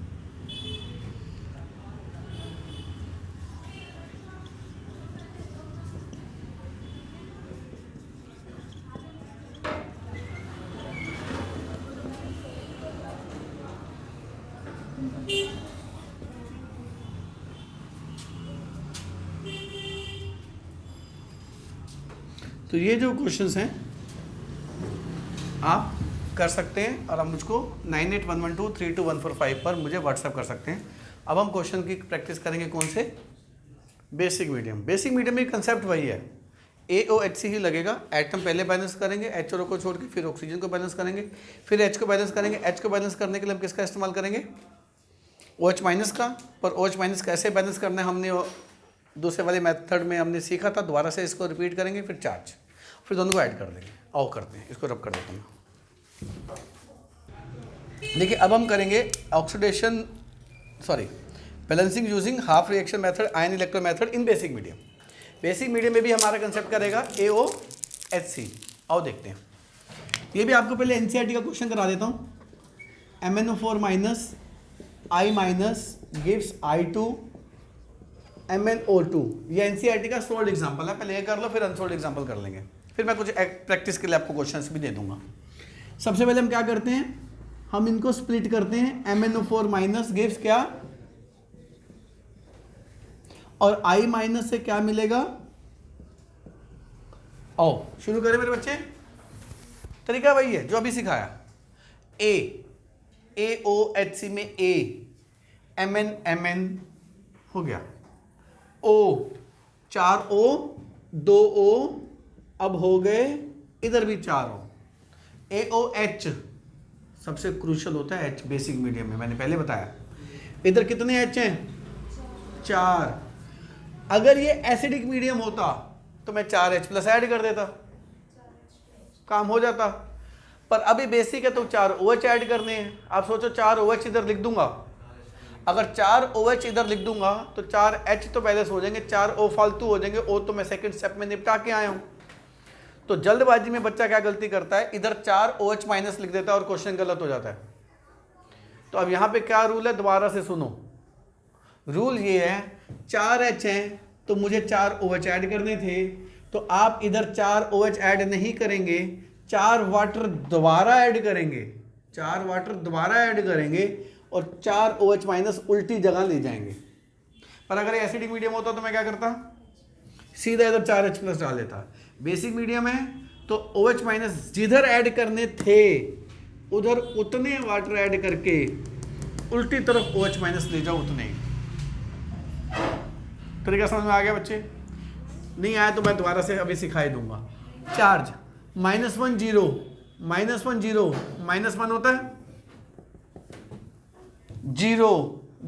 तो ये जो क्वेश्चंस हैं आप कर सकते हैं और आप मुझको 9811232145 पर मुझे व्हाट्सएप कर सकते हैं। अब हम क्वेश्चन की प्रैक्टिस करेंगे कौन से? Basic medium. बेसिक मीडियम में कंसेप्ट वही है, AOHC ही लगेगा। एटम पहले बैलेंस करेंगे, H और O को छोड़ के, फिर ऑक्सीजन को बैलेंस करेंगे, फिर H को बैलेंस करेंगे। H को बैलेंस करने के लिए हम किसका इस्तेमाल करेंगे? OH माइनस का। पर OH माइनस कैसे बैलेंस करना है हमने दूसरे वाले मेथड में हमने सीखा था, दोबारा से इसको रिपीट करेंगे, फिर चार्ज, फिर दोनों को ऐड कर देंगे। आओ करते हैं, इसको रब कर देता हूँ। देखिए अब हम करेंगे oxidation balancing using half reaction method, ion electro method in basic medium. Basic medium में भी हमारा कंसेप्ट करेगा AOHC। आओ देखते हैं। ये भी आपको पहले NCERT का क्वेश्चन करा देता हूँ। MnO4 minus I minus gives I2 MnO2। ये NCERT का सोल्ड एग्जाम्पल है, पहले ये कर लो फिर अनसोल्ड एग्जाम्पल कर लेंगे, फिर मैं कुछ प्रैक्टिस के लिए आपको क्वेश्चंस भी दे दूंगा। सबसे पहले हम क्या करते हैं, हम इनको स्प्लिट करते हैं। MnO4 माइनस गिव्स क्या, और I माइनस से क्या मिलेगा? आओ शुरू करें मेरे बच्चे। तरीका वही है जो अभी सिखाया। AOHC में A, MN हो गया, O 4 O 2 O, अब हो गए इधर भी 4 O। AOH सबसे क्रूशियल होता है H बेसिक मीडियम में, मैंने पहले बताया। इधर कितने H हैं? 4। अगर ये एसिडिक मीडियम होता तो मैं 4H प्लस ऐड कर देता, काम हो जाता। पर अभी बेसिक है तो 4 OH ऐड करने हैं। आप सोचो 4 OH इधर लिख दूंगा, अगर 4 OH इधर लिख दूंगा तो 4 H तो बैलेंस हो जाएंगे, 4 O फालतू हो जाएंगे। O तो मैं सेकंड स्टेप में निपटा के आया हूं। तो जल्दबाजी में बच्चा क्या गलती करता है, इधर 4 OH माइनस लिख देता है और क्वेश्चन गलत हो जाता है। तो अब यहां पे क्या रूल है, दोबारा से सुनो। रूल ये है, 4 H हैं तो मुझे 4 OH ऐड करने थे, तो आप इधर 4 OH ऐड नहीं करेंगे, 4 वाटर दोबारा ऐड करेंगे, 4 वाटर दोबारा ऐड करेंगे और 4 OH माइनस उल्टी जगह ले जाएंगे। पर अगर एसिडिक मीडियम होता तो मैं क्या करता, सीधा इधर 4H प्लस डाल देता। बेसिक मीडियम है तो OH माइनस जिधर ऐड करने थे उधर उतने वाटर ऐड करके उल्टी तरफ OH माइनस ले जाओ, उतने। तरीका समझ में आ गया बच्चे? नहीं आया तो मैं दोबारा से अभी सिखाई दूंगा। चार्ज -1 0 -1 0 -1 होता है 0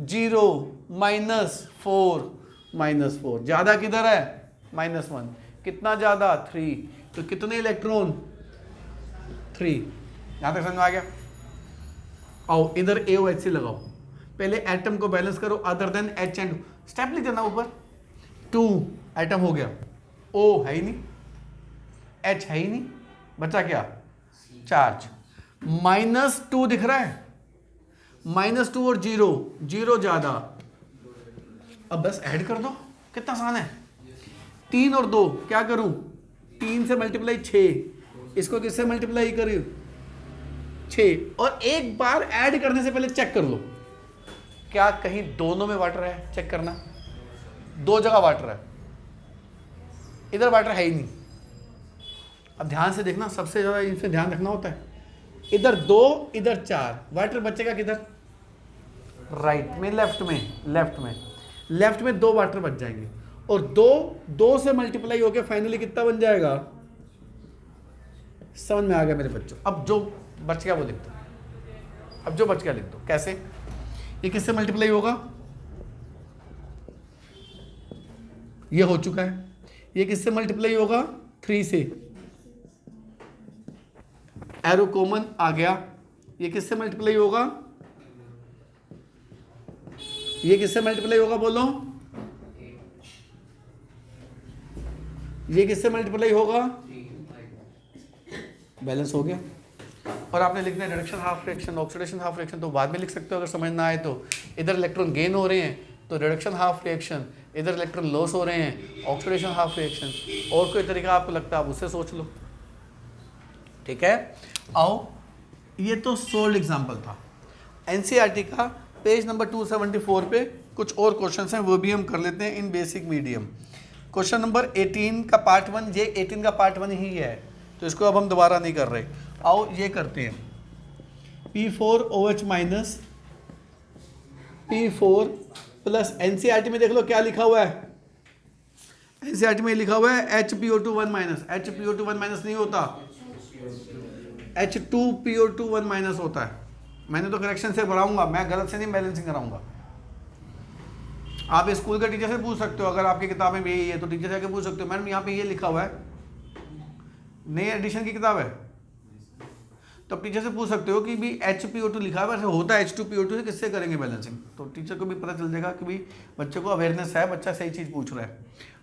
0 -4 -4, ज्यादा किधर है -1, कितना ज़्यादा 3, तो कितने इलेक्ट्रॉन 3। यहाँ तक समझ में आ गया। आओ इधर AOHC लगाओ, पहले एटम को बैलेंस करो other than H and step लिख देना ऊपर। 2 एटम हो गया, O है ही नहीं, H है ही नहीं, बचा क्या चार्ज। -2 दिख रहा है, -2 और 0, 0 ज़्यादा। अब बस ऐड कर दो, कितना आसान है। 3 और 2 क्या करूं, 3 से मल्टीप्लाई 6, इसको किससे मल्टीप्लाई करूं 6, और एक बार ऐड करने से पहले चेक कर लो क्या कहीं दोनों में वाटर है, चेक करना। 2 जगह वाटर है, इधर वाटर है ही नहीं। अब ध्यान से देखना, सबसे ज़्यादा इनसे ध्यान रखना होता है, इधर 2 इधर 4, वाटर बचेगा किधर, राइट में, लेफ्ट में 2 वाटर बच जाएंगे, और 2 से मल्टीप्लाई होके फाइनली कितना बन जाएगा, समझ में आ गया मेरे बच्चों। अब जो बच गया वो लिख दो, कैसे, ये किससे मल्टीप्लाई होगा, ये हो चुका है, ये किससे मल्टीप्लाई होगा 3 से, एरो कॉमन आ गया, ये किससे मल्टीप्लाई होगा, ये किससे मल्टीप्लाई होगा बोलो, ये किससे मल्टीप्लाई होगा, बैलेंस हो गया। और आपने लिखना है reduction half fraction, oxidation half fraction तो बाद में लिख सकते हो अगर समझ ना आए तो। इधर इलेक्ट्रॉन गेन हो रहे हैं तो रिडक्शन हाफ रिएक्शन, इधर इलेक्ट्रॉन लॉस हो रहे हैं ऑक्सीडेशन हाफ रिएक्शन। और कोई तरीका आपको लगता है आप उससे सोच लो, ठीक है। आओ, ये तो सोल्ड एग्जांपल था। एनसीईआरटी का पेज नंबर 274 पे कुछ और क्वेश्चंस हैं, वो भी हम कर लेते हैं इन बेसिक मीडियम। क्वेश्चन नंबर 18 का पार्ट 1, ये 18 का पार्ट 1 ही है तो इसको अब हम दोबारा नहीं कर रहे। आओ ये करते हैं, P4OH minus P4 plus, NCERT में देख लो क्या लिखा हुआ है, एनसीईआरटी में लिखा हुआ है HPO2 माइनस, HPO2 माइनस नहीं होता, H2PO2 माइनस होता है। मैंने तो करेक्शन से बढ़ाऊंगा, मैं गलत से नहीं बैलेंसिंग कराऊंगा। आप स्कूल के टीचर से पूछ सकते हो, अगर आपकी किताबें भी यही है तो टीचर से आके पूछ सकते हो, मैडम यहाँ पे ये लिखा हुआ है, नई एडिशन की किताब है, तो आप टीचर से पूछ सकते हो कि भी HPO2 लिखा है, वैसे होता है H2PO2 से, किससे करेंगे बैलेंसिंग, तो टीचर को भी पता चल जाएगा कि भी बच्चे को अवेयरनेस है, बच्चा सही चीज़ पूछ रहा है।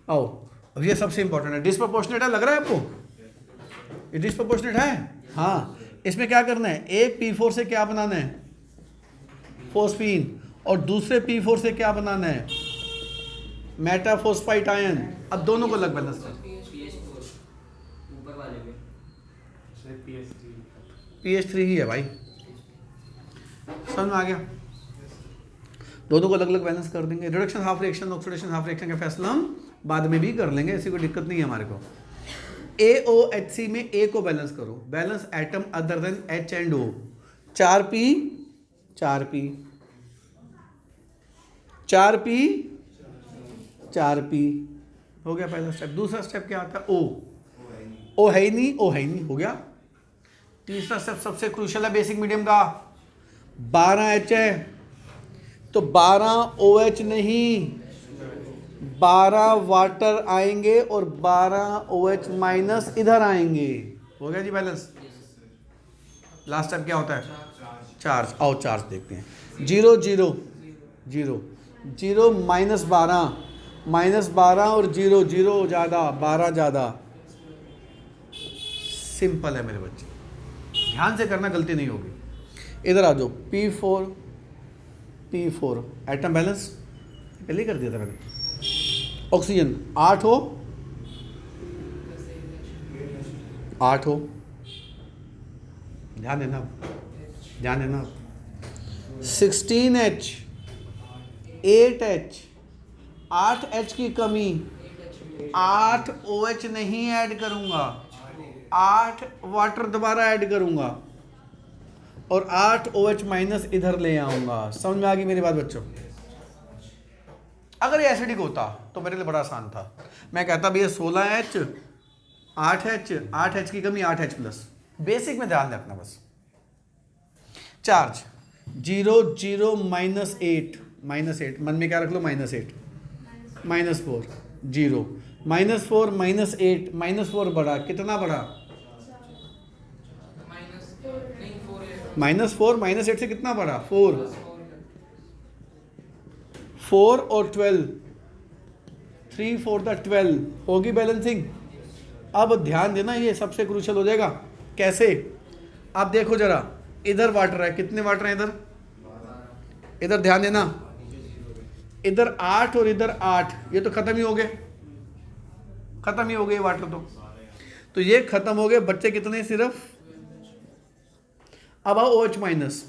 आओ, अब ये सबसे इंपॉर्टेंट है, डिस्प्रोपोर्शनेट है, लग रहा है आपको ये डिस्प्रोपोर्शनेट है। हाँ, इसमें क्या करना है, एक P4 से क्या बनाना है, फोस्फीन, और दूसरे P4 से क्या बनाना है, मेटाफोस्फाइट आयन। अब दोनों को अलग बैलेंस कर, PH3 ही है भाई, समझ में आ गया। दोनों को अलग अलग बैलेंस कर देंगे। Reduction half reaction, oxidation half reaction का फैसला हम बाद में भी कर लेंगे, ऐसी कोई दिक्कत नहीं है हमारे को। AOHC में A को बैलेंस करो, balance atom other than H and O, 4P 4P 4P 4P हो गया पहला स्टेप। दूसरा स्टेप क्या आता है, O है ही नहीं, O है ही नहीं, हो गया। तीसरा स्टेप सबसे क्रूशियल है बेसिक मीडियम का, 12H है तो 12OH नहीं, 12 वाटर आएंगे और 12OH माइनस इधर आएंगे, हो गया जी बैलेंस। लास्ट स्टेप क्या होता है, चार्ज। आओ चार्ज देखते हैं, 0 0 0 0 -12 और 0 0 ज़्यादा, 12 ज़्यादा। सिंपल है मेरे बच्चे, ध्यान से करना, गलती नहीं होगी। इधर आ जाओ, P4 एटम बैलेंस पहले ही कर दिया था मैंने। ऑक्सीजन 8 हो, 8 हो, ध्यान देना, ध्यान देना। 16H 8H 8H की कमी, 8OH नहीं ऐड करूंगा, 8 वाटर दोबारा ऐड करूंगा और 8OH माइनस इधर ले आऊंगा। समझ में आ गई मेरी बात बच्चों। अगर ये एसिडिक होता तो मेरे लिए बड़ा आसान था, मैं कहता भैया 16H 8H की कमी 8H प्लस, बेसिक में ध्यान रखना बस। चार्ज 0 0 -8 -8, मन में क्या रख लो, -8 -4 0 -4 -8 -4 बढ़ा, कितना बढ़ा? -4 -8 से कितना बढ़ा? 4 और 12, 3 4 12 होगी बैलेंसिंग। अब ध्यान देना, ये सबसे क्रूशल हो जाएगा। कैसे? आप देखो जरा, इधर वाटर है, कितने वाटर हैं इधर? इधर ध्यान देना, इधर 8 और इधर 8, ये तो खत्म ही हो गए, खत्म ही हो गए वाटर तो ये खत्म हो गए। बच्चे कितने? सिर्फ। अब आओ OH माइनस,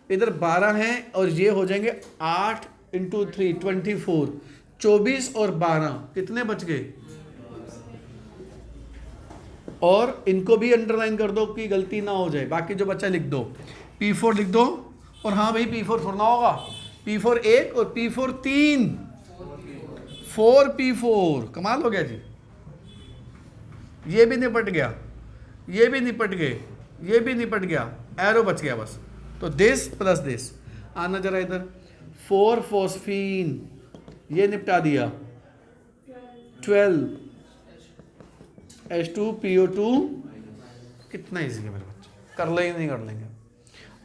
इधर 12 हैं और ये हो जाएंगे 8 × 3 24, 24 और 12 कितने बच गए? और इनको भी अंडरलाइन कर दो कि गलती ना हो जाए, बाकी जो बच्चा लिख दो, P4 लिख दो। और हाँ भाई, P4 थोड़ा होगा, P4 1 और P4 3, 4P4, कमाल हो गया जी। ये भी निपट गया, ये भी निपट गए, ये भी निपट गया, एरो बच गया बस। तो दिस प्लस दिस, आना जरा इधर, 4 फॉस्फीन, ये निपटा दिया, 12 H2PO2, कितना इजी है मेरे बच्चे, कर ले ही नहीं कर लेंगे।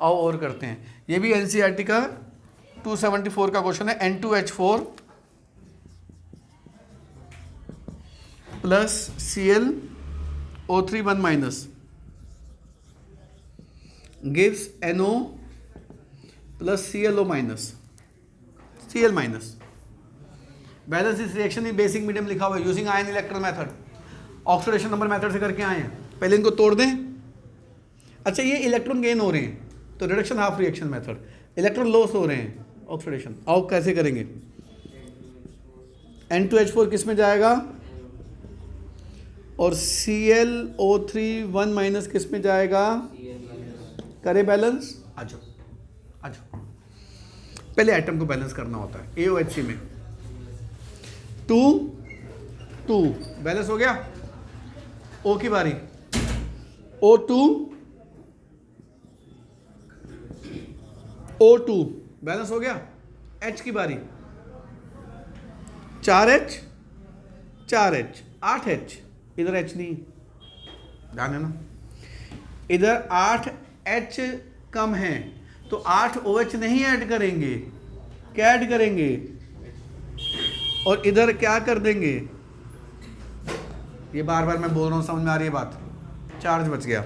आओ और करते हैं, ये भी NCERT का 274 का क्वेश्चन है। N2H4 plus ClO3 1 minus gives NO plus ClO minus, Cl minus. Balance this reaction in basic medium लिखा हुआ है, using ion electron method, oxidation number method से करके आए हैं। पहले इनको तोड़ दें। अच्छा, ये इलेक्ट्रॉन गेन हो रहे हैं तो reduction half reaction method, electron loss हो रहे हैं, ऑक्सीडेशन। आओ कैसे करेंगे? N2H4 किस में जाएगा और ClO3 1 माइनस किस में जाएगा? करे बैलेंस। आ जाओ आ जाओ, पहले एटम को बैलेंस करना होता है। AOHC में 2 2 बैलेंस हो गया, O की बारी, O2 O2 बैलेंस हो गया, H की बारी, 4H 4H 8H, इधर H नहीं, ध्यान है ना, इधर 8H कम है तो 8 OH नहीं ऐड करेंगे, क्या ऐड करेंगे? और इधर क्या कर देंगे? ये बार बार मैं बोल रहा हूँ, समझ में आ रही है बात? चार्ज बच गया,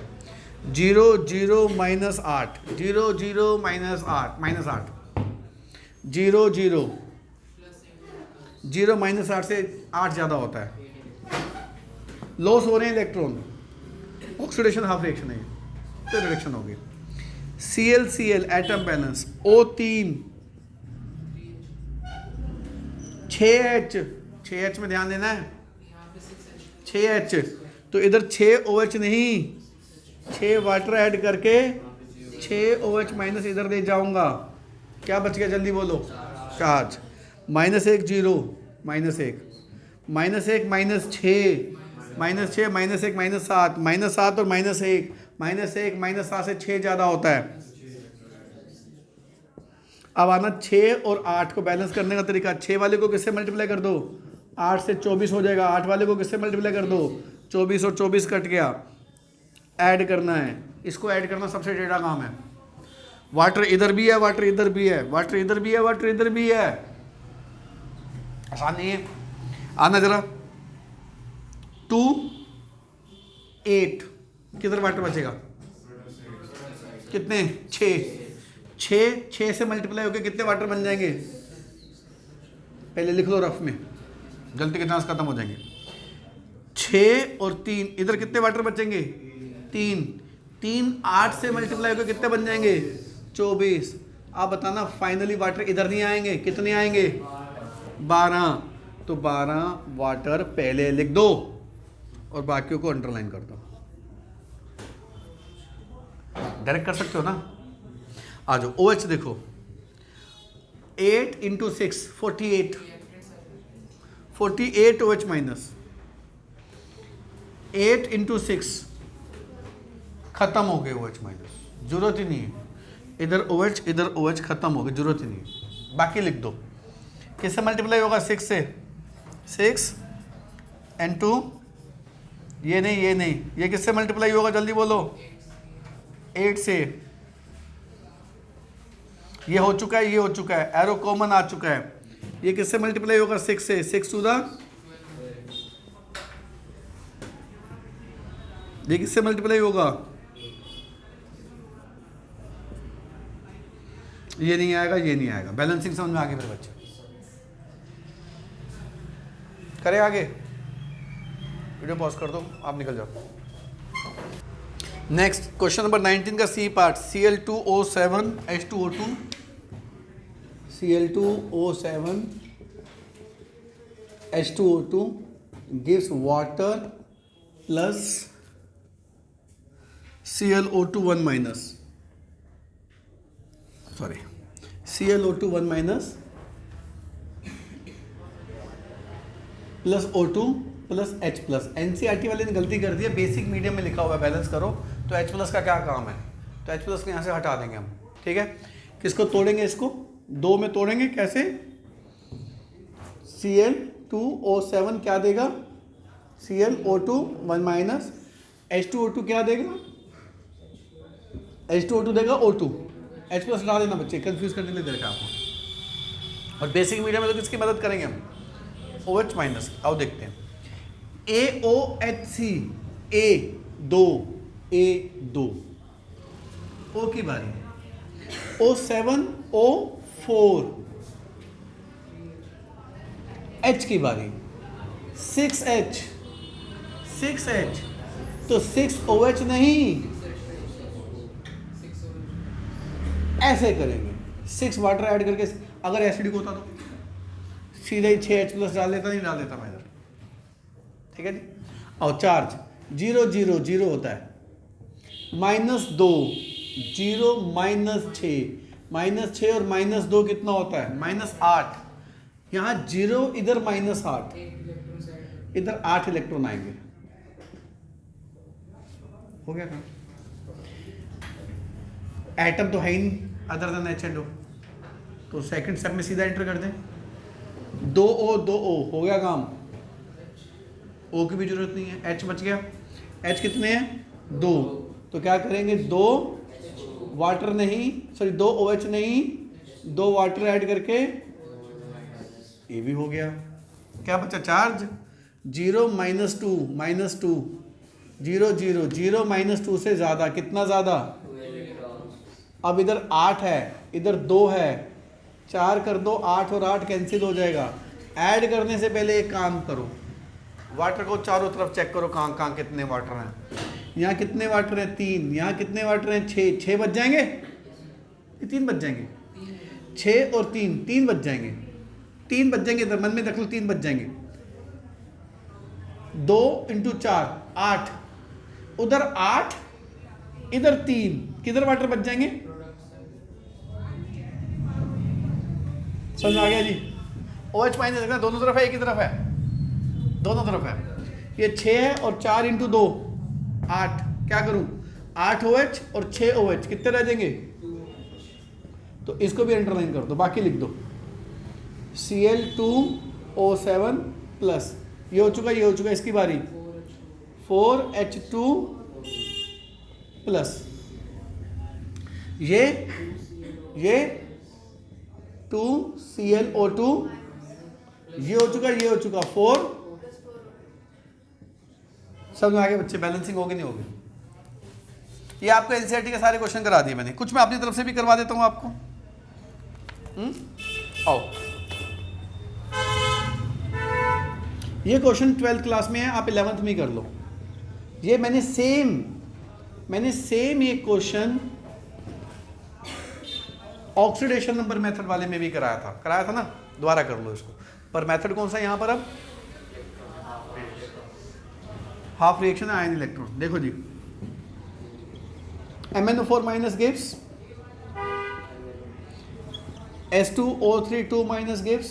0 0 -8, 0 0 -8 -8, 0 0 0 -8 से 8 ज़्यादा होता है, लॉस हो रहे हैं इलेक्ट्रॉन, ऑक्सीडेशन हाफ रिएक्शन है, तो रिडक्शन होगी। Cl atom balance, O3 6H में ध्यान देना है, 6H, तो इधर 6 OH नहीं, 6 वाटर ऐड करके 6 OH माइनस इधर दे जाऊंगा, क्या बच गया जल्दी बोलो? चार्ज, -1 0 -1 -1 -6 -6 -1 -7 -7 और -1 -1 -7 से 6 ज़्यादा होता है। अब आना 6 और 8 को बैलेंस करने का तरीका, 6 वाले को किससे मल्टीप्लाई कर दो? 8 से 24 हो जाएगा, 8 वाले को किससे मल्टीप्लाई कर दो? 24 और 24 कट गया, ऐड करना है, इसको ऐड करना सबसे टेढ़ा काम है। वाटर इधर भी है, वाटर इधर भी है, वाटर इधर भी है, वाटर इधर भी है, आसान नहीं है। आना जरा, 2 8, किधर वाटर बचेगा? कितने? 6 से मल्टीप्लाई होकर कितने वाटर बन जाएंगे? पहले लिख लो रफ में, गलती के चांस खत्म हो जाएंगे। 6 और 3, इधर कितने वाटर बचेंगे? 3 8 से मल्टीप्लाई होकर कितने बन जाएंगे? 24। आप बताना फाइनली वाटर इधर नहीं आएंगे, कितने आएंगे? 12। तो 12 वाटर पहले लिख दो और बाकियों को अंडरलाइन कर दो। डायरेक्ट कर सकते हो ना? आ जाओ, OH देखो, 8 × 6 48 OH माइनस, 8 × 6 खत्म हो गए OH माइनस, जरूरत ही नहीं है, इधर OH खत्म हो गए, जरूरत ही नहीं है, बाकी लिख दो। किससे मल्टीप्लाई होगा? 6 से, 6 N2, ये नहीं, ये नहीं, ये किससे मल्टीप्लाई होगा जल्दी बोलो, 8 से। ये हो चुका है, ये हो चुका है, एरो कॉमन आ चुका है। ये किससे मल्टीप्लाई होगा, 6 से, 6 टू द, ये किससे मल्टीप्लाई होगा, ये नहीं आएगा, ये नहीं आएगा। बैलेंसिंग समझ में आ गई मेरे बच्चे, करें आगे, वीडियो पॉज कर दो, आप निकल जाओ। नेक्स्ट क्वेश्चन नंबर 19 का C part, Cl2O7 H2O2, Cl2O7 H2O2 gives water plus ClO2 1 minus, sorry, ClO2 1 minus plus O2 plus H plus. NCERT वाले ने गलती कर दी है, बेसिक मीडियम में लिखा हुआ है, बैलेंस करो तो H प्लस का क्या काम है, तो H प्लस को यहाँ से हटा देंगे हम, ठीक है। किसको तोड़ेंगे, इसको 2 में तोड़ेंगे, कैसे, Cl2O7 क्या देगा, ClO2 1 माइनस, H2O2 क्या देगा, H2O2 देगा O2, H प्लस हटा देना बच्चे, कंफ्यूज करने के लिए दे रखा आपको। और बेसिक मीडियम में तो किसकी मदद करेंगे हम, OH माइनस। आओ देखते हैं, AOHC A2 O की बारी, O7 O4 H की बारी, 6H तो 6OH नहीं, ऐसे करेंगे, 6 वाटर ऐड करके, अगर एसिडिक होता तो सीधे ही 6H प्लस डाल देता, नहीं डाल देता मैं इधर, ठीक है जी। और चार्ज 0 0 0 होता है, -2 0 -6 और -2 कितना होता है, -8, यहाँ 0 इधर -8, इधर 8 इलेक्ट्रॉन आएंगे, हो गया काम। एटम तो है ही नहीं other than H and O, तो सेकंड स्टेप में सीधा एंटर कर दें, 2O हो गया काम, O की भी जरूरत नहीं है, H बच गया। H कितने हैं, 2, तो क्या करेंगे, 2 वाटर नहीं, सॉरी 2 OH नहीं, 2 वाटर ऐड करके ये भी हो गया। क्या बचा, चार्ज 0 -2 0 0 0 -2 से ज़्यादा, कितना ज़्यादा, अब इधर 8 है, इधर 2 है, 4 कर दो, 8 और 8 कैंसिल हो जाएगा। ऐड करने से पहले एक काम करो, वाटर को चारों तरफ चेक करो, कहाँ कहाँ कितने वाटर हैं, यहाँ कितने वाटर हैं, 3, यहाँ कितने वाटर हैं, 6 बच जाएंगे, ये 3 बच जाएंगे, 6 और 3 बच जाएंगे, 3 बच जाएंगे, इधर मन में रख लो, 3 बच जाएंगे, 2 × 4 8, उधर 8 इधर 3, किधर वाटर बच जाएंगे, समझ आ गया जी। OH माइनस देखना, दोनों तरफ है, एक ही तरफ है, दोनों तरफ है, ये 6 है और 4 × 2 8, क्या करूं, 8 OH और 6 OH कितने रह जाएंगे, तो इसको भी अंडरलाइन कर दो, बाकी लिख दो, Cl2O7 प्लस, ये हो चुका, ये हो चुका, इसकी बारी 4H2 प्लस, ये 2ClO2, ये हो चुका, ये हो चुका, 4, समझ में आ गया बच्चे, बैलेंसिंग होगी नहीं होगी। ये आपको एनसीईआरटी के सारे क्वेश्चन करा दिए मैंने, कुछ मैं अपनी तरफ से भी करवा देता हूं आपको। आओ, ये क्वेश्चन 12th क्लास में है, आप 11th में कर लो। ये मैंने सेम ये क्वेश्चन ऑक्सीडेशन नंबर मेथड वाले में भी कराया था ना, दोबारा कर लो इसको। पर मेथड कौन सा है यहाँ पर, अब हाफ रिएक्शन आयन इलेक्ट्रॉन। देखो जी, MnO4 minus gives H2O3 2 minus gives